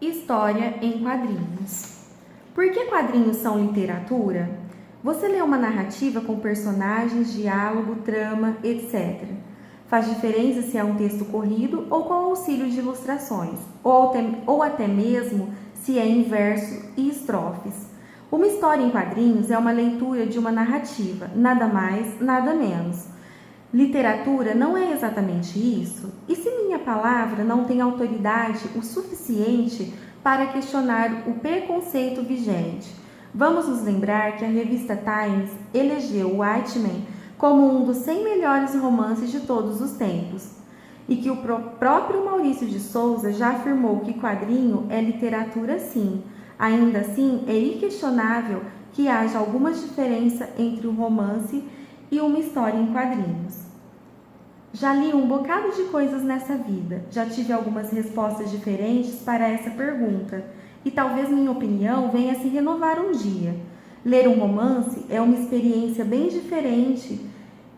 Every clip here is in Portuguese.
História em quadrinhos. Por que quadrinhos são literatura? Você lê uma narrativa com personagens, diálogo, trama, etc. Faz diferença se é um texto corrido ou com auxílio de ilustrações, ou até mesmo se é em verso e estrofes. Uma história em quadrinhos é uma leitura de uma narrativa, nada mais, nada menos. Literatura não é exatamente isso? E se minha palavra não tem autoridade o suficiente para questionar o preconceito vigente? Vamos nos lembrar que a revista Times elegeu Watchmen como um dos 100 melhores romances de todos os tempos. E que o próprio Maurício de Souza já afirmou que quadrinho é literatura sim. Ainda assim, é inquestionável que haja alguma diferença entre um romance e uma história em quadrinhos. Já li um bocado de coisas nessa vida, já tive algumas respostas diferentes para essa pergunta, e talvez minha opinião venha a se renovar um dia. Ler um romance é uma experiência bem diferente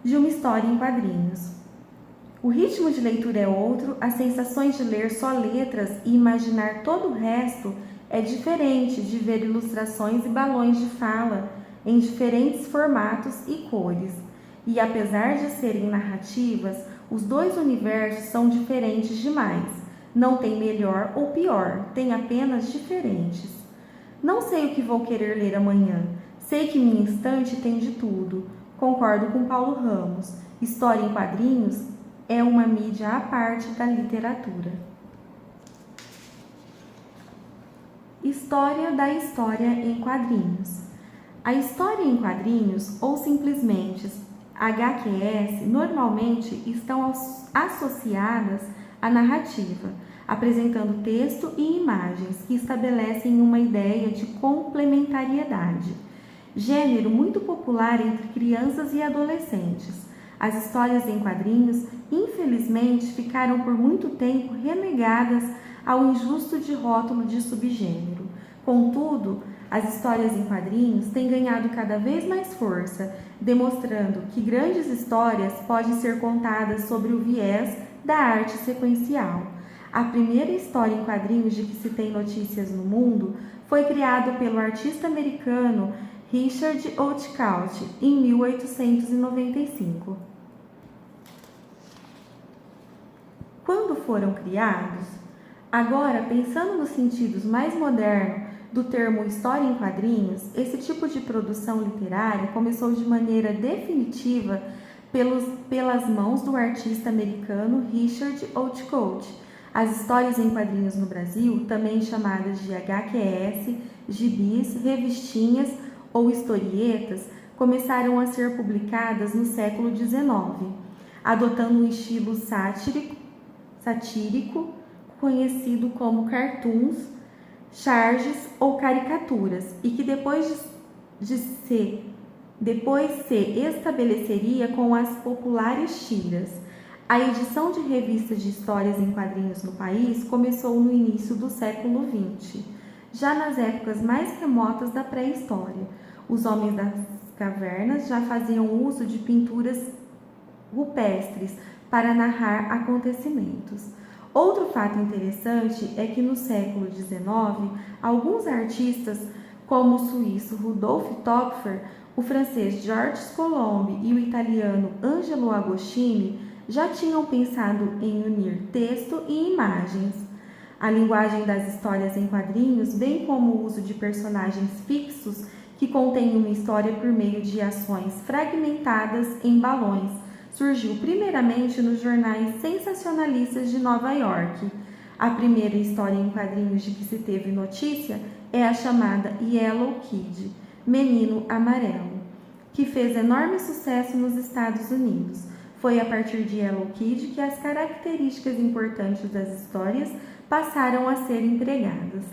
de uma história em quadrinhos. O ritmo de leitura é outro, as sensações de ler só letras e imaginar todo o resto é diferente de ver ilustrações e balões de fala em diferentes formatos e cores. E apesar de serem narrativas, os dois universos são diferentes demais. Não tem melhor ou pior, tem apenas diferentes. Não sei o que vou querer ler amanhã. Sei que minha estante tem de tudo. Concordo com Paulo Ramos. História em quadrinhos é uma mídia à parte da literatura. História da história em quadrinhos. A história em quadrinhos, ou simplesmente HQS, normalmente estão associadas à narrativa, apresentando texto e imagens que estabelecem uma ideia de complementariedade. Gênero muito popular entre crianças e adolescentes. As histórias em quadrinhos, infelizmente, ficaram por muito tempo renegadas ao injusto de rótulo de subgênero. Contudo, as histórias em quadrinhos têm ganhado cada vez mais força, demonstrando que grandes histórias podem ser contadas sobre o viés da arte sequencial. A primeira história em quadrinhos de que se tem notícias no mundo foi criada pelo artista americano Richard Outcault em 1895. Quando foram criados? Agora, pensando nos sentidos mais modernos do termo história em quadrinhos, esse tipo de produção literária começou de maneira definitiva pelas mãos do artista americano Richard Outcault. As histórias em quadrinhos no Brasil, também chamadas de HQS, gibis, revistinhas ou historietas, começaram a ser publicadas no século XIX, adotando um estilo satírico conhecido como cartoons, charges ou caricaturas, e que depois se estabeleceria com as populares tiras. A edição de revistas de histórias em quadrinhos no país começou no início do século XX, já nas épocas mais remotas da pré-história. Os homens das cavernas já faziam uso de pinturas rupestres para narrar acontecimentos. Outro fato interessante é que no século XIX, alguns artistas, como o suíço Rudolf Töpfer, o francês Georges Colomb e o italiano Angelo Agostini, já tinham pensado em unir texto e imagens. A linguagem das histórias em quadrinhos, bem como o uso de personagens fixos que contêm uma história por meio de ações fragmentadas em balões, surgiu primeiramente nos jornais sensacionalistas de Nova York. A primeira história em quadrinhos de que se teve notícia é a chamada Yellow Kid, Menino Amarelo, que fez enorme sucesso nos Estados Unidos. Foi a partir de Yellow Kid que as características importantes das histórias passaram a ser empregadas.